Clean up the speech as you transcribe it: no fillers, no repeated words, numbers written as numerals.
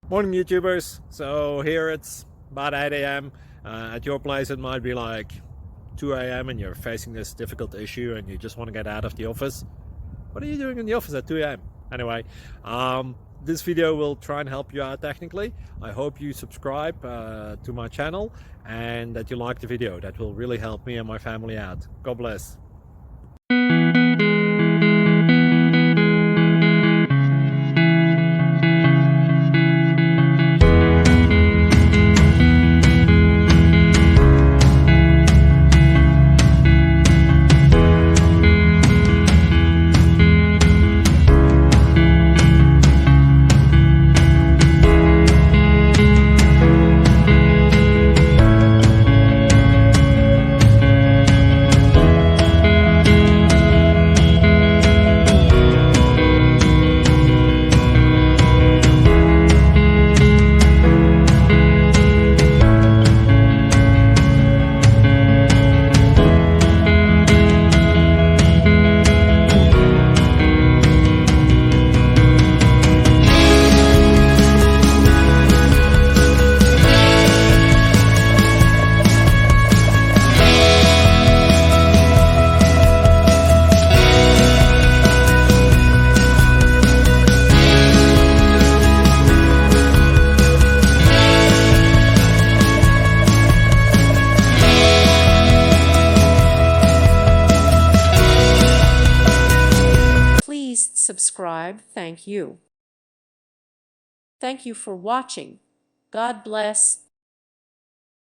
Morning YouTubers. So here it's about 8 a.m. At your place it might be like 2 a.m. and you're facing this difficult issue and you just want to get out of the office. What are you doing in the office at 2 a.m.? Anyway, this video will try and help you out technically. I hope you subscribe to my channel and that you like the video. That will really help me and my family out. God bless. Please subscribe. Thank you. Thank you for watching. God bless.